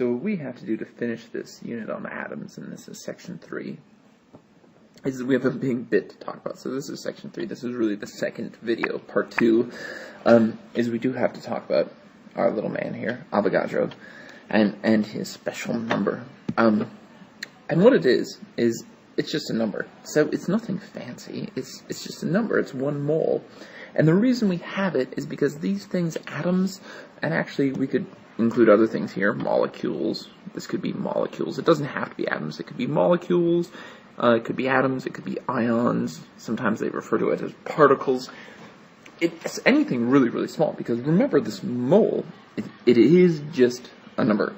So what we have to do to finish this unit on atoms, and this is section 3, is that we have a big bit to talk about. So this is section 3. This is really the second video, part 2, is we do have to talk about our little man here, Avogadro, and his special number. And what it is it's just a number. So it's nothing fancy. It's just a number. It's 1 mole. And the reason we have it is because these things, atoms, and actually we could include other things here, molecules. This could be molecules. It doesn't have to be atoms. It could be molecules. It could be atoms. It could be ions. Sometimes they refer to it as particles. It's anything really, really small, because remember, this mole, it is just a number.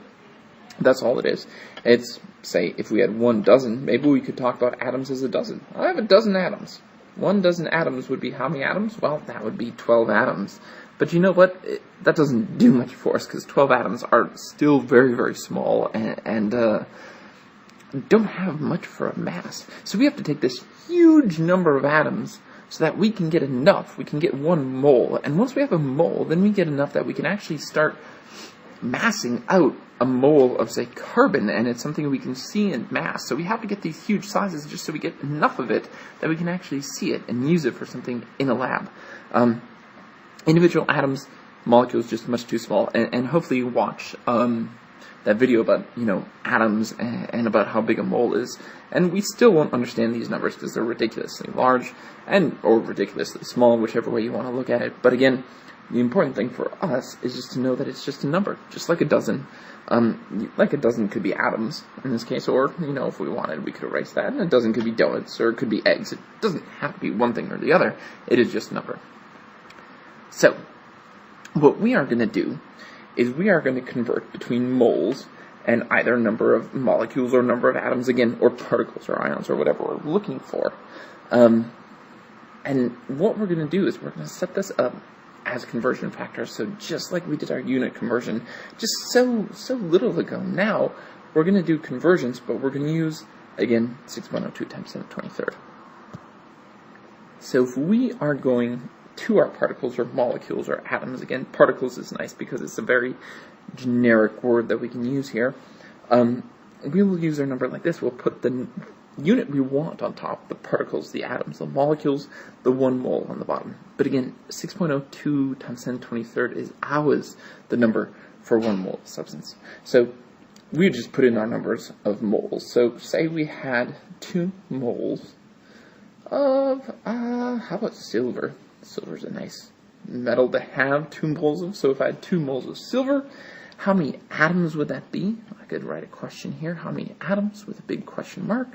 That's all it is. It's, say, if we had 1 dozen, maybe we could talk about atoms as a dozen. I have a dozen atoms. 1 dozen atoms would be how many atoms? Well, that would be 12 atoms. But you know what? That doesn't do much for us, because 12 atoms are still very, very small and don't have much for a mass. So we have to take this huge number of atoms so that we can get enough. We can get 1 mole. And once we have a mole, then we get enough that we can actually start massing out a mole of, say, carbon, and it's something we can see in mass. So we have to get these huge sizes just so we get enough of it that we can actually see it and use it for something in a lab. Individual atoms, molecules, just much too small. And hopefully you watch that video about, atoms and about how big a mole is. And we still won't understand these numbers because they're ridiculously large or ridiculously small, whichever way you want to look at it. But again, the important thing for us is just to know that it's just a number, just like a dozen. Like a dozen could be atoms in this case, or, if we wanted, we could erase that. And a dozen could be donuts, or it could be eggs. It doesn't have to be one thing or the other. It is just a number. So, what we are going to do is we are going to convert between moles and either number of molecules or number of atoms, again, or particles or ions or whatever we're looking for. And what we're going to do is we're going to set this up as conversion factors. So just like we did our unit conversion just so little ago, now we're going to do conversions, but we're going to use, again, 6.02 times 10 to the 23rd. So if we are going to our particles or molecules or atoms, again, particles is nice because it's a very generic word that we can use here. We will use our number like this. We'll put the unit we want on top, the particles, the atoms, the molecules, the 1 mole on the bottom. But again, 6.02 times 10 to the 23rd is always the number for 1 mole of substance. So we just put in our numbers of moles. So say we had 2 moles of, how about silver? Silver's a nice metal to have 2 moles of. So if I had 2 moles of silver, how many atoms would that be? I could write a question here. How many atoms with a big question mark?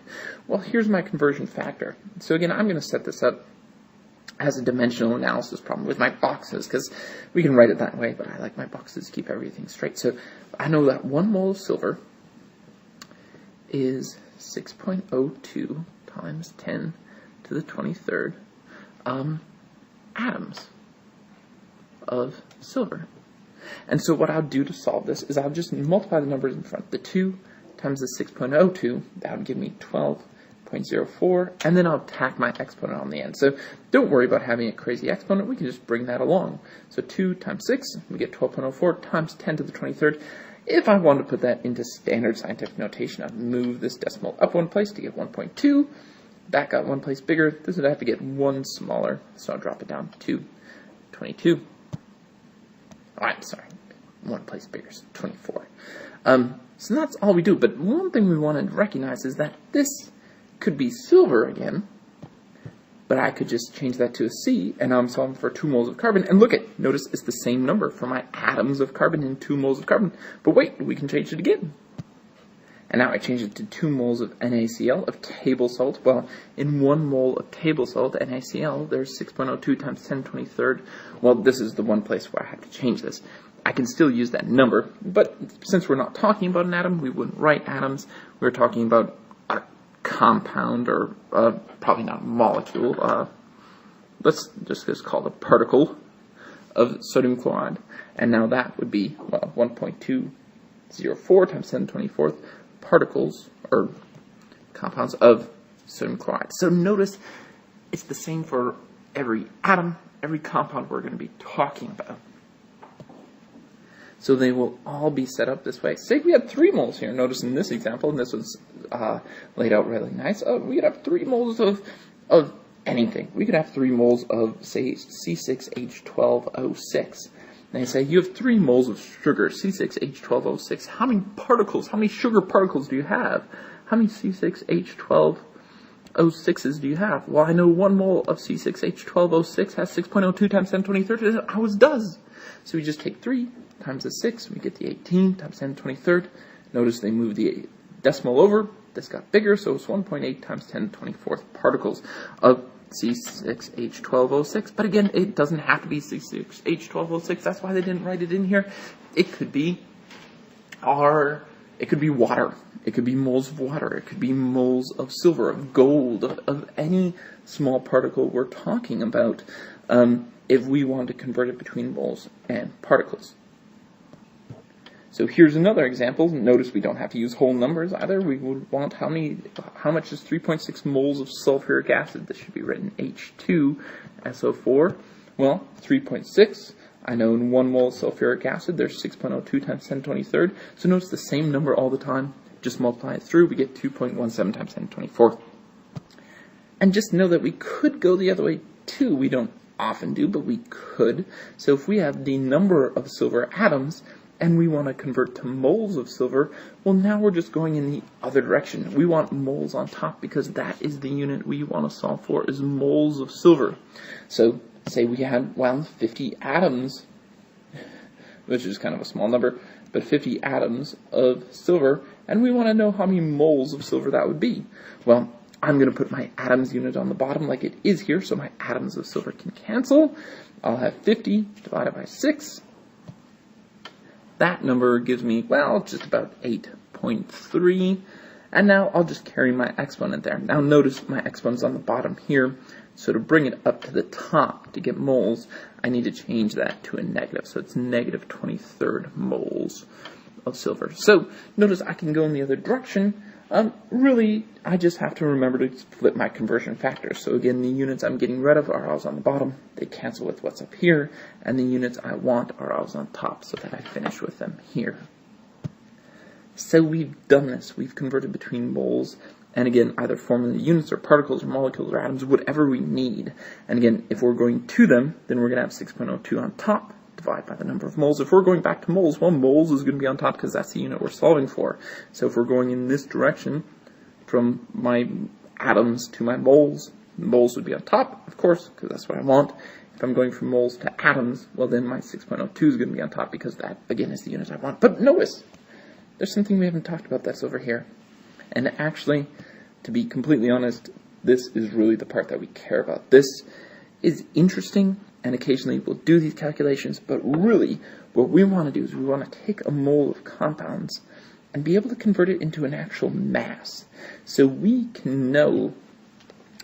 Well, here's my conversion factor. So again, I'm going to set this up as a dimensional analysis problem with my boxes, because we can write it that way, but I like my boxes to keep everything straight. So I know that 1 mole of silver is 6.02 times 10 to the 23rd atoms of silver. And so what I'll do to solve this is I'll just multiply the numbers in front. The 2 times the 6.02, that would give me 12.04, and then I'll tack my exponent on the end. So don't worry about having a crazy exponent. We can just bring that along. So 2 times 6, we get 12.04 times 10 to the 23rd. If I wanted to put that into standard scientific notation, I'd move this decimal up 1 place to get 1.2. That got 1 place bigger. This would have to get 1 smaller, so I'll drop it down to 22. Oh, I'm sorry, 1 place bigger, so 24. So that's all we do, but one thing we want to recognize is that this could be silver again, but I could just change that to a C, and I'm solving for 2 moles of carbon. And look at, notice it's the same number for my atoms of carbon and 2 moles of carbon. But wait, we can change it again. And now I change it to 2 moles of NaCl, of table salt. Well, in 1 mole of table salt, NaCl, there's 6.02 times 10 to the 23rd. Well, this is the one place where I have to change this. I can still use that number, but since we're not talking about an atom, we wouldn't write atoms. We're talking about a compound, or probably not a molecule. Let's just call it a particle of sodium chloride. And now that would be, well, 1.204 times 10 to the 24th particles, or compounds of sodium chloride. So notice it's the same for every atom, every compound we're going to be talking about. So they will all be set up this way. Say we had 3 moles here. Notice in this example, and this was laid out really nice, we could have 3 moles of anything. We could have 3 moles of, say, C6H12O6. They say, you have 3 moles of sugar, C6H12O6. How many particles, how many sugar particles do you have? How many C6H12O6s do you have? Well, I know 1 mole of C6H12O6 has 6.02 times 10 to the 23rd. It always does. So we just take 3 times the 6. We get the 18 times 10 to the 23rd. Notice they move the decimal over. This got bigger, so it's 1.8 times 10 to the 24th particles of C6H12O6. But again, it doesn't have to be C6H12O6. That's why they didn't write it in here. It could be water. It could be moles of water. It could be moles of silver, of gold, of any small particle we're talking about, if we want to convert it between moles and particles. So here's another example. Notice we don't have to use whole numbers either. We would want how much is 3.6 moles of sulfuric acid. This should be written H2SO4. Well, 3.6. I know in 1 mole of sulfuric acid, there's 6.02 times 10 to the 23rd. So notice the same number all the time. Just multiply it through. We get 2.17 times 10 to the 24th. And just know that we could go the other way too. We don't often do, but we could. So if we have the number of silver atoms, and we want to convert to moles of silver, well, now we're just going in the other direction. We want moles on top because that is the unit we want to solve for, is moles of silver. So say we had, 50 atoms, which is kind of a small number, but 50 atoms of silver, and we want to know how many moles of silver that would be. Well, I'm going to put my atoms unit on the bottom like it is here, so my atoms of silver can cancel. I'll have 50 divided by 6. That number gives me, just about 8.3. And now I'll just carry my exponent there. Now notice my exponent's on the bottom here. So to bring it up to the top to get moles, I need to change that to a negative. So it's negative 23rd moles of silver. So notice I can go in the other direction. Really, I just have to remember to flip my conversion factors. So again, the units I'm getting rid of are always on the bottom. They cancel with what's up here. And the units I want are always on top so that I finish with them here. So we've done this. We've converted between moles. And again, either forming the units or particles or molecules or atoms, whatever we need. And again, if we're going to them, then we're going to have 6.02 on top. Divide by the number of moles. If we're going back to moles, well, moles is going to be on top because that's the unit we're solving for. So if we're going in this direction, from my atoms to my moles, moles would be on top, of course, because that's what I want. If I'm going from moles to atoms, well, then my 6.02 is going to be on top because that, again, is the unit I want. But notice, there's something we haven't talked about that's over here. And actually, to be completely honest, this is really the part that we care about. This is interesting, and occasionally we'll do these calculations, but really what we want to do is we want to take a mole of compounds and be able to convert it into an actual mass. So we can know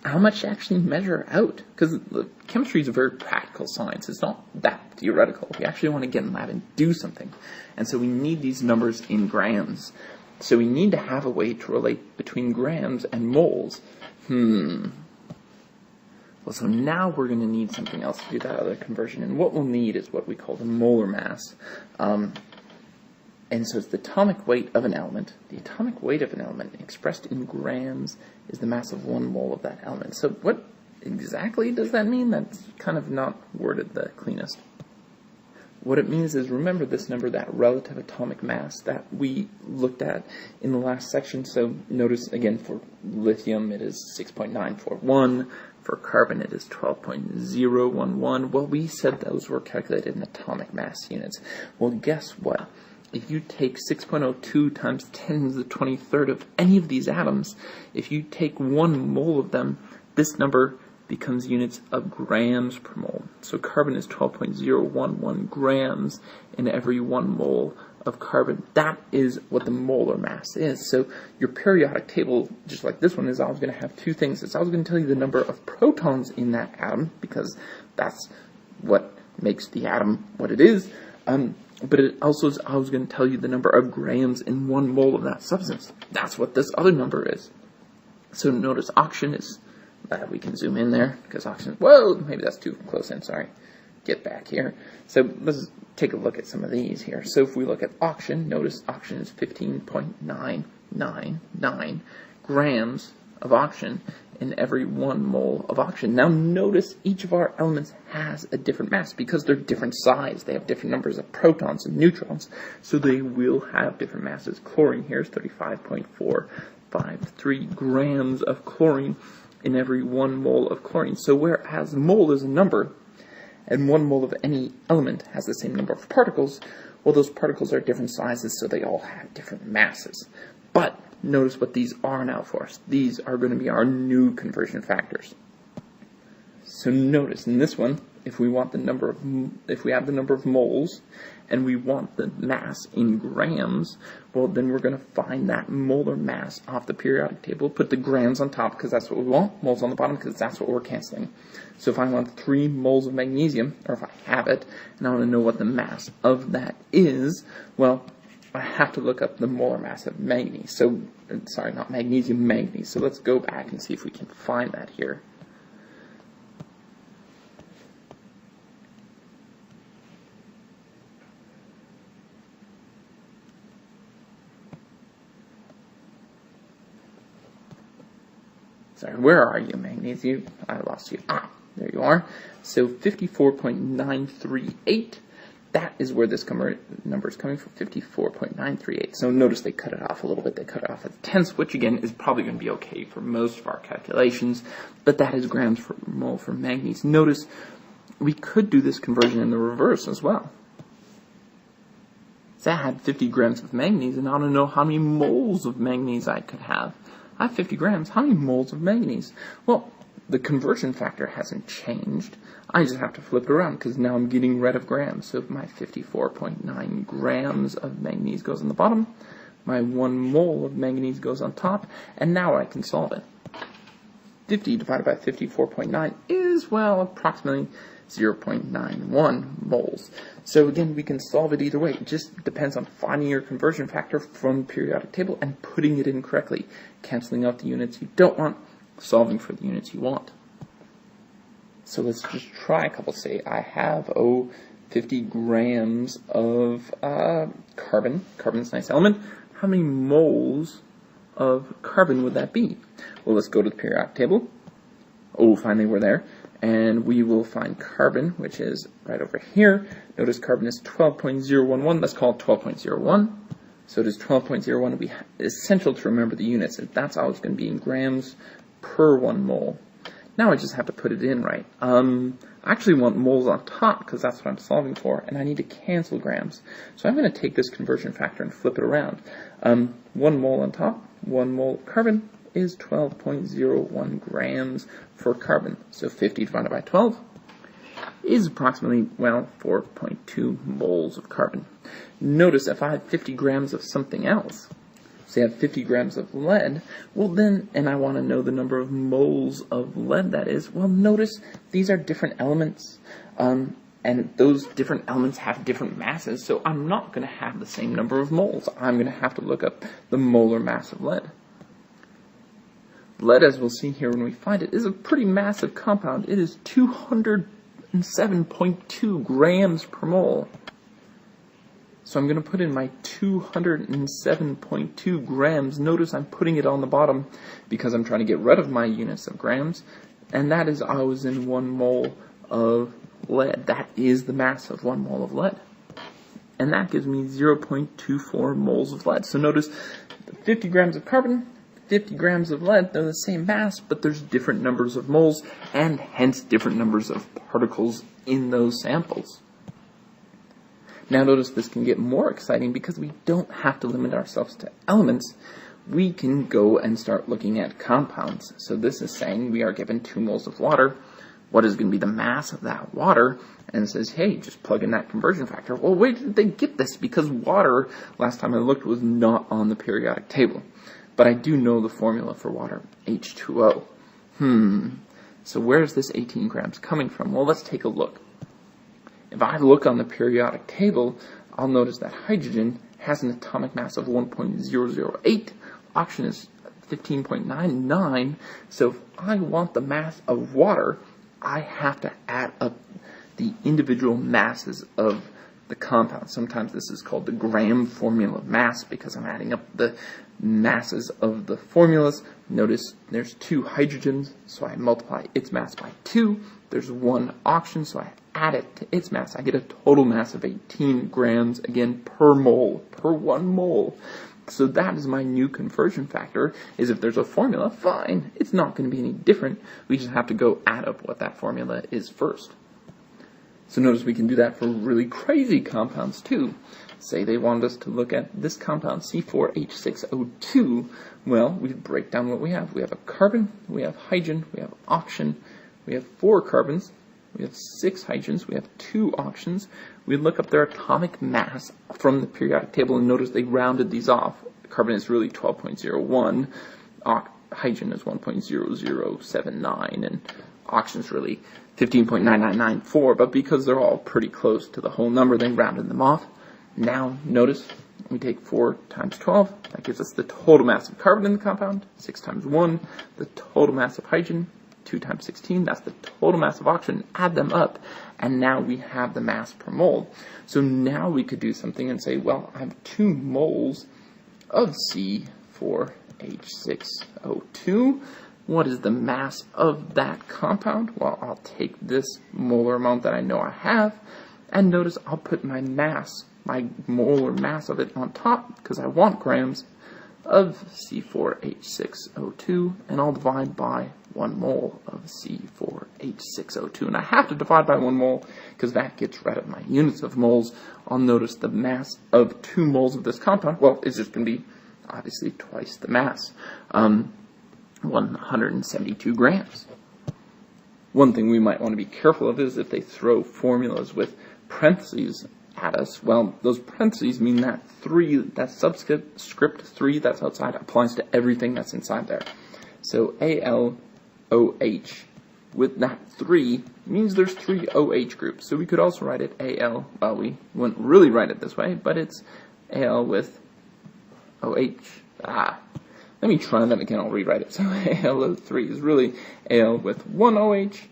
how much to actually measure out, because chemistry is a very practical science. It's not that theoretical. We actually want to get in the lab and do something. And so we need these numbers in grams. So we need to have a way to relate between grams and moles. Well, so now we're going to need something else to do that other conversion. And what we'll need is what we call the molar mass. And so it's the atomic weight of an element. The atomic weight of an element expressed in grams is the mass of 1 mole of that element. So what exactly does that mean? That's kind of not worded the cleanest. What it means is, remember this number, that relative atomic mass that we looked at in the last section. So notice, again, for lithium it is 6.941. For carbon it is 12.011. Well, we said those were calculated in atomic mass units. Well, guess what? If you take 6.02 times 10 to the 23rd of any of these atoms, if you take 1 mole of them, this number becomes units of grams per mole. So carbon is 12.011 grams in every 1 mole of carbon. That is what the molar mass is. So your periodic table, just like this one, is always going to have 2 things. It's always going to tell you the number of protons in that atom, because that's what makes the atom what it is. But it also is always going to tell you the number of grams in 1 mole of that substance. That's what this other number is. So notice oxygen is, we can zoom in there, because oxygen, whoa, maybe that's too close in, sorry. get back here. So let's take a look at some of these here. So if we look at oxygen, notice oxygen is 15.999 grams of oxygen in every 1 mole of oxygen. Now notice each of our elements has a different mass because they're different size. They have different numbers of protons and neutrons, so they will have different masses. Chlorine here is 35.453 grams of chlorine in every 1 mole of chlorine. So whereas mole is a number, and 1 mole of any element has the same number of particles, well, those particles are different sizes, so they all have different masses. But notice what these are now for us. These are going to be our new conversion factors. So notice in this one, if we have the number of moles and we want the mass in grams, well, then we're going to find that molar mass off the periodic table, put the grams on top because that's what we want, moles on the bottom because that's what we're canceling. So if I want 3 moles of magnesium, or if I have it, and I want to know what the mass of that is, well, I have to look up the molar mass of manganese. So, sorry, not magnesium, manganese. So let's go back and see if we can find that here. Sorry, where are you, magnesium? I lost you. Ah, there you are. So 54.938. That is where this number is coming from, 54.938. So notice they cut it off a little bit. They cut it off at tenths, which again is probably going to be okay for most of our calculations, but that is grams per mole for manganese. Notice we could do this conversion in the reverse as well. So I had 50 grams of manganese, and I want to know how many moles of manganese I could have. I have 50 grams. How many moles of manganese? Well, the conversion factor hasn't changed. I just have to flip it around because now I'm getting rid of grams. So my 54.9 grams of manganese goes on the bottom. My 1 mole of manganese goes on top. And now I can solve it. 50 divided by 54.9 is, well, approximately 0.91 moles. So again, we can solve it either way. It just depends on finding your conversion factor from the periodic table and putting it in correctly, canceling out the units you don't want, solving for the units you want. So let's just try a couple. Say I have 50 grams of carbon. Carbon's a nice element. How many moles of carbon would that be? Well, let's go to the periodic table. Oh, finally we're there. And we will find carbon, which is right over here. Notice carbon is 12.011. Let's call it 12.01. So it is 12.01. It'll be essential to remember the units. That's always going to be in grams per 1 mole. Now I just have to put it in right. I actually want moles on top because that's what I'm solving for, and I need to cancel grams. So I'm going to take this conversion factor and flip it around. 1 mole on top, 1 mole of carbon is 12.01 grams for carbon. So 50 divided by 12 is approximately, well, 4.2 moles of carbon. Notice if I had 50 grams of something else, say I have 50 grams of lead, well then, and I want to know the number of moles of lead that is, well notice these are different elements, and those different elements have different masses, so I'm not going to have the same number of moles. I'm going to have to look up the molar mass of lead. Lead, as we'll see here when we find it, is a pretty massive compound. It is 207.2 grams per mole. So I'm going to put in my 207.2 grams. Notice I'm putting it on the bottom because I'm trying to get rid of my units of grams. And that is always in 1 mole of lead. That is the mass of 1 mole of lead. And that gives me 0.24 moles of lead. So notice 50 grams of carbon, 50 grams of lead, they're the same mass, but there's different numbers of moles and hence different numbers of particles in those samples. Now notice this can get more exciting because we don't have to limit ourselves to elements. We can go and start looking at compounds. So this is saying we are given 2 moles of water. What is going to be the mass of that water? And it says, hey, just plug in that conversion factor. Well, where did they get this? Because water, last time I looked, was not on the periodic table. But I do know the formula for water, H2O. So where's this 18 grams coming from? Well, let's take a look. If I look on the periodic table, I'll notice that hydrogen has an atomic mass of 1.008. Oxygen is 15.99. So if I want the mass of water, I have to add up the individual masses of the compound. Sometimes this is called the gram formula mass because I'm adding up the masses of the formulas. Notice there's 2 hydrogens, so I multiply its mass by 2. There's 1 oxygen, so I add it to its mass. I get a total mass of 18 grams, again, per mole, per 1 mole. So that is my new conversion factor, is if there's a formula, fine. It's not going to be any different. We just have to go add up what that formula is first. So notice we can do that for really crazy compounds too. Say they wanted us to look at this compound, C4H6O2. Well, we break down what we have. We have a carbon, we have hydrogen, we have oxygen, we have 4 carbons, we have 6 hydrogens, we have 2 oxygens. We look up their atomic mass from the periodic table and notice they rounded these off. Carbon is really 12.01, hydrogen is 1.0079, and oxygen is really 15.9994, but because they're all pretty close to the whole number, they rounded them off. Now, notice, we take 4 times 12, that gives us the total mass of carbon in the compound, 6 times 1, the total mass of hydrogen, 2 times 16, that's the total mass of oxygen, add them up, and now we have the mass per mole. So now we could do something and say, well, I have 2 moles of C4H6O2. What is the mass of that compound? Well, I'll take this molar amount that I know I have, and notice I'll put my mass, my molar mass of it on top, because I want grams of C4H6O2, and I'll divide by 1 mole of C4H6O2. And I have to divide by 1 mole, because that gets rid of my units of moles. I'll notice the mass of 2 moles of this compound, well, it's just going to be, obviously, twice the mass. 172 grams. One thing we might want to be careful of is if they throw formulas with parentheses at us, well, those parentheses mean that 3, that subscript 3 that's outside applies to everything that's inside there. So AlOH with that 3 means there's 3 OH groups. So we could also write it Al, well, we wouldn't really write it this way, but it's Al with OH. Let me try that again, I'll rewrite it. So AlO3 is really Al with 1 OH,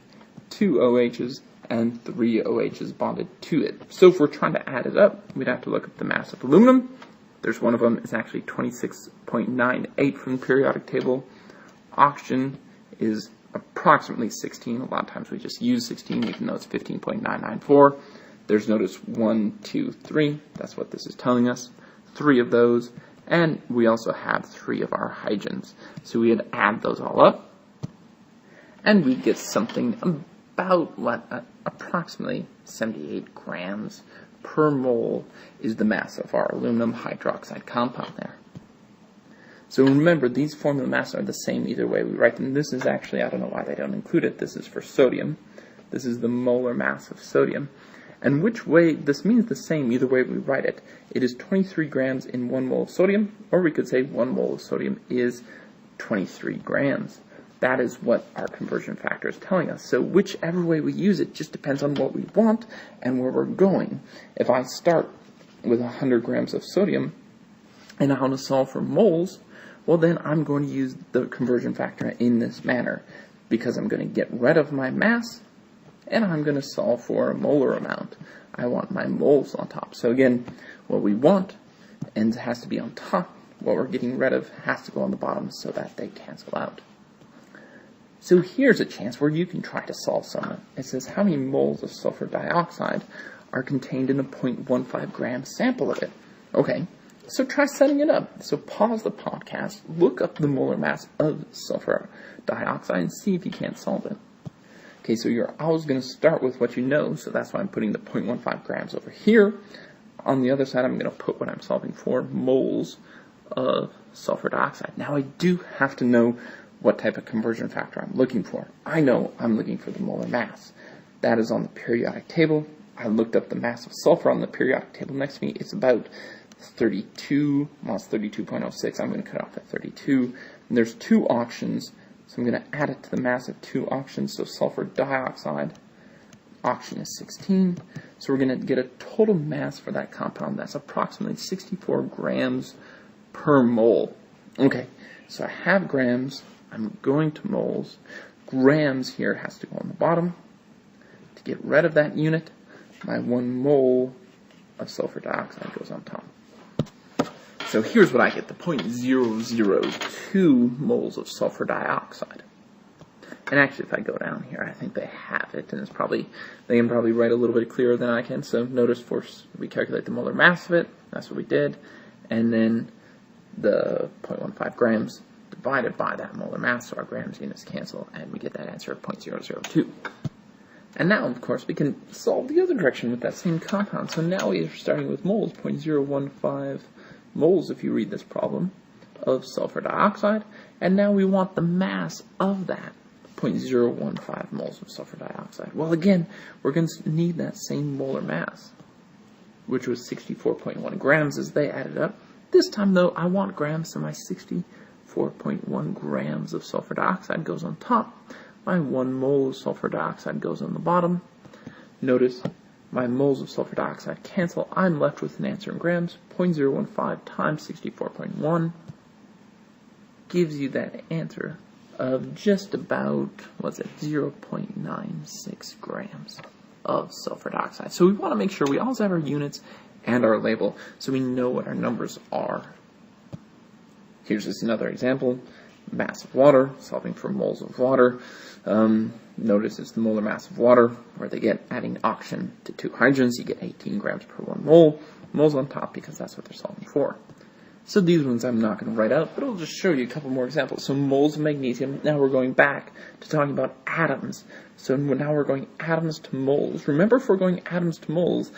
2 OHs, and 3 OHs bonded to it. So if we're trying to add it up, we'd have to look up the mass of aluminum. There's one of them, it's actually 26.98 from the periodic table. Oxygen is approximately 16. A lot of times we just use 16, even though it's 15.994. There's, notice, 1, 2, 3. That's what this is telling us. 3 of those. And we also have 3 of our hydrogens. So we'd add those all up, and we get something about, approximately 78 grams per mole is the mass of our aluminum hydroxide compound there. So remember, these formula masses are the same either way we write them. This is actually, I don't know why they don't include it, this is for sodium. This is the molar mass of sodium. And which way, this means the same either way we write it. It is 23 grams in 1 mole of sodium, or we could say 1 mole of sodium is 23 grams. That is what our conversion factor is telling us. So whichever way we use it just depends on what we want and where we're going. If I start with 100 grams of sodium and I want to solve for moles, well then I'm going to use the conversion factor in this manner, because I'm going to get rid of my mass and I'm going to solve for a molar amount. I want my moles on top. So again, what we want and has to be on top. What we're getting rid of has to go on the bottom so that they cancel out. So here's a chance where you can try to solve some. It says how many moles of sulfur dioxide are contained in a 0.15 gram sample of it. Okay, so try setting it up. So pause the podcast, look up the molar mass of sulfur dioxide, and see if you can't solve it. Okay, so you're always going to start with what you know, so that's why I'm putting the 0.15 grams over here. On the other side, I'm going to put what I'm solving for, moles of sulfur dioxide. Now, I do have to know what type of conversion factor I'm looking for. I know I'm looking for the molar mass. That is on the periodic table. I looked up the mass of sulfur on the periodic table next to me. It's about 32, well, it's 32.06. I'm going to cut off at 32. And there's 2 oxygens. So I'm going to add it to the mass of 2 oxygens, so sulfur dioxide, oxygen is 16. So we're going to get a total mass for that compound that's approximately 64 grams per mole. Okay, so I have grams, I'm going to moles. Grams here has to go on the bottom to To get rid of that unit, my 1 mole of sulfur dioxide goes on top. So here's what I get, the 0.002 moles of sulfur dioxide. And actually, if I go down here, I think they have it, and they can probably write a little bit clearer than I can. So notice first we calculate the molar mass of it, that's what we did, and then the 0.15 grams divided by that molar mass, so our grams units cancel, and we get that answer of 0.002. And now, of course, we can solve the other direction with that same compound. So now we are starting with moles, 0.015 moles, if you read this problem, of sulfur dioxide. And now we want the mass of that, 0.015 moles of sulfur dioxide. Well, again, we're going to need that same molar mass, which was 64.1 grams as they added up. This time, though, I want grams, so my 64.1 grams of sulfur dioxide goes on top. My 1 mole of sulfur dioxide goes on the bottom. Notice my moles of sulfur dioxide cancel. I'm left with an answer in grams. 0.015 times 64.1 gives you that answer of just about, 0.96 grams of sulfur dioxide. So we want to make sure we also have our units and our label so we know what our numbers are. Here's just another example. Mass of water, solving for moles of water. Notice it's the molar mass of water, where they get adding oxygen to 2 hydrogens, you get 18 grams per 1 mole. Moles on top because that's what they're solving for. So these ones I'm not going to write out, but I'll just show you a couple more examples. So moles of magnesium, now we're going back to talking about atoms. So now we're going atoms to moles. Remember, if we're going atoms to moles,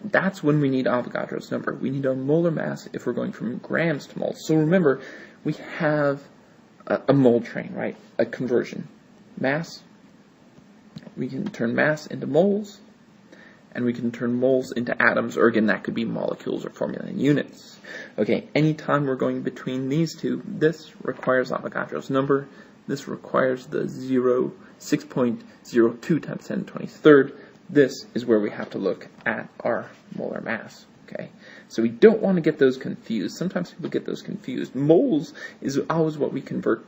that's when we need Avogadro's number. We need our molar mass if we're going from grams to moles. So remember, we have a mole train, right? A conversion. Mass, we can turn mass into moles, and we can turn moles into atoms, or again, that could be molecules or formula units. Okay, anytime we're going between these two, this requires Avogadro's number. This requires the 6.02 times 10 to the 23rd. This is where we have to look at our molar mass. Okay, so we don't want to get those confused. Sometimes people get those confused. Moles is always what we convert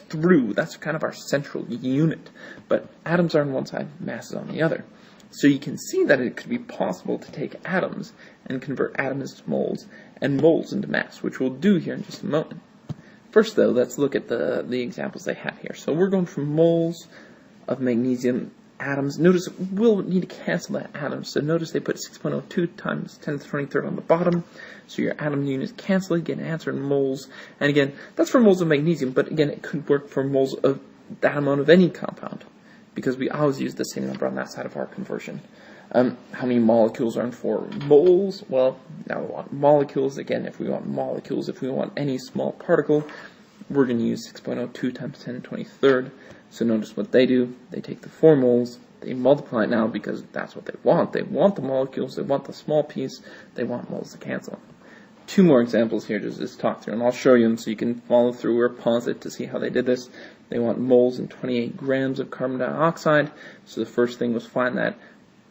through. That's kind of our central unit. But atoms are on one side, mass is on the other. So you can see that it could be possible to take atoms and convert atoms to moles and moles into mass, which we'll do here in just a moment. First, though, let's look at the examples they have here. So we're going from moles of magnesium atoms. Notice we'll need to cancel that atom. So notice they put 6.02 times 10 to the 23rd on the bottom. So your atom units cancel, you get an answer in moles. And again, that's for moles of magnesium, but again, it could work for moles of that amount of any compound, because we always use the same number on that side of our conversion. How many molecules are in 4 moles? Well, now we want molecules. Again, if we want molecules, if we want any small particle, we're going to use 6.02 times 10 to the 23rd. So notice what they do. They take the 4 moles, they multiply it now because that's what they want. They want the molecules, they want the small piece, they want moles to cancel. 2 more examples here to just talk through, and I'll show you them so you can follow through or pause it to see how they did this. They want moles and 28 grams of carbon dioxide. So the first thing was find that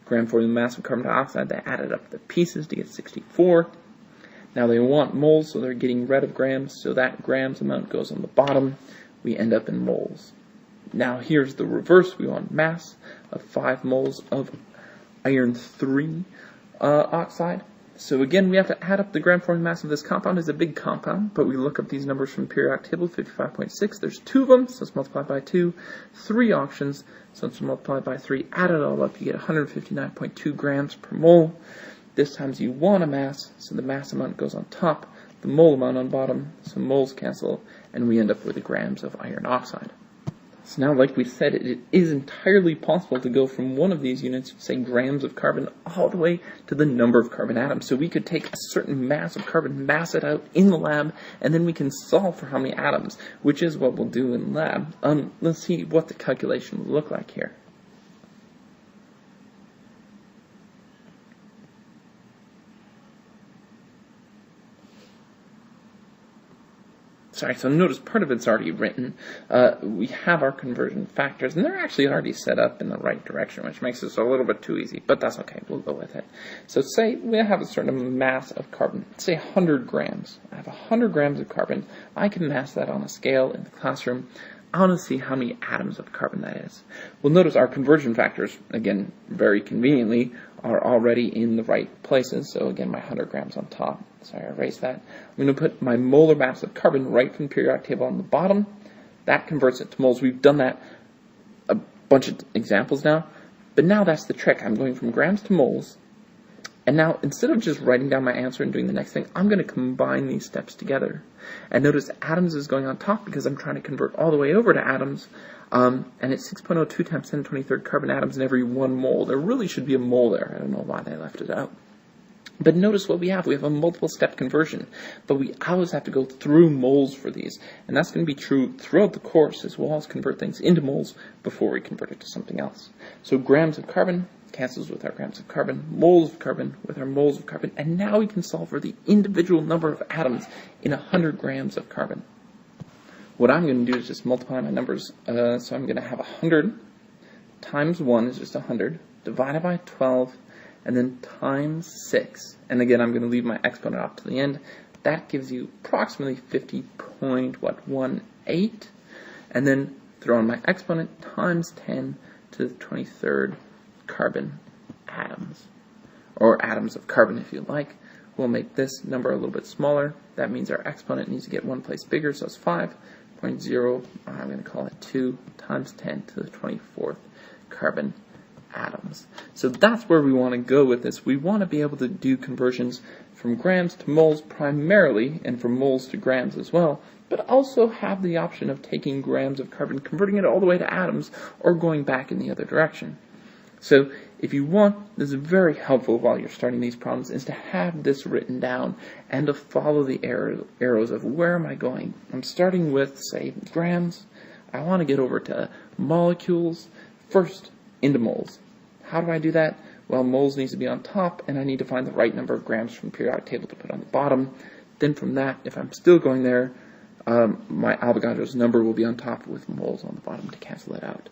gram for the mass of carbon dioxide. They added up the pieces to get 64. Now they want moles, so they're getting rid of grams, so that grams amount goes on the bottom. We end up in moles. Now here's the reverse. We want mass of 5 moles of iron 3 oxide. So again, we have to add up the gram-forming mass of this compound. It's a big compound, but we look up these numbers from the periodic table, 55.6. There's 2 of them, so let's multiply by 2. 3 oxygens, so let's multiply by 3. Add it all up, you get 159.2 grams per mole. This times you want a mass, so the mass amount goes on top, the mole amount on bottom, so moles cancel, and we end up with the grams of iron oxide. So now, like we said, it is entirely possible to go from one of these units, say grams of carbon, all the way to the number of carbon atoms. So we could take a certain mass of carbon, mass it out in the lab, and then we can solve for how many atoms, which is what we'll do in lab. Let's see what the calculation will look like here. Sorry, so notice part of it's already written. We have our conversion factors, and they're actually already set up in the right direction, which makes this a little bit too easy, but that's okay. We'll go with it. So say we have a certain mass of carbon, say 100 grams. I have 100 grams of carbon. I can mass that on a scale in the classroom. I want to see how many atoms of carbon that is. Well, notice our conversion factors, again, very conveniently, are already in the right places. So again, my 100 grams on top. Sorry, I erased that. I'm going to put my molar mass of carbon right from the periodic table on the bottom. That converts it to moles. We've done that a bunch of examples now. But now that's the trick. I'm going from grams to moles. And now, instead of just writing down my answer and doing the next thing, I'm going to combine these steps together. And notice atoms is going on top because I'm trying to convert all the way over to atoms. And it's 6.02 times 10 to the 23rd carbon atoms in every 1 mole. There really should be a mole there. I don't know why they left it out. But notice what we have. We have a multiple step conversion. But we always have to go through moles for these. And that's going to be true throughout the course, as well as convert things into moles before we convert it to something else. So grams of carbon cancels with our grams of carbon, moles of carbon with our moles of carbon, and now we can solve for the individual number of atoms in 100 grams of carbon. What I'm going to do is just multiply my numbers. So I'm going to have 100 times 1 is just 100, divided by 12, and then times 6. And again, I'm going to leave my exponent off to the end. That gives you approximately 50.18, and then throw in my exponent times 10 to the 23rd carbon atoms, or atoms of carbon if you like. We'll make this number a little bit smaller. That means our exponent needs to get one place bigger, so it's 5.0, I'm going to call it 2 times 10 to the 24th carbon atoms. So that's where we want to go with this. We want to be able to do conversions from grams to moles primarily, and from moles to grams as well, but also have the option of taking grams of carbon, converting it all the way to atoms, or going back in the other direction. So if you want, this is very helpful while you're starting these problems, is to have this written down and to follow the arrows of where am I going. I'm starting with, say, grams. I want to get over to molecules, first into moles. How do I do that? Well, moles needs to be on top, and I need to find the right number of grams from the periodic table to put on the bottom. Then from that, if I'm still going there, my Avogadro's number will be on top with moles on the bottom to cancel it out.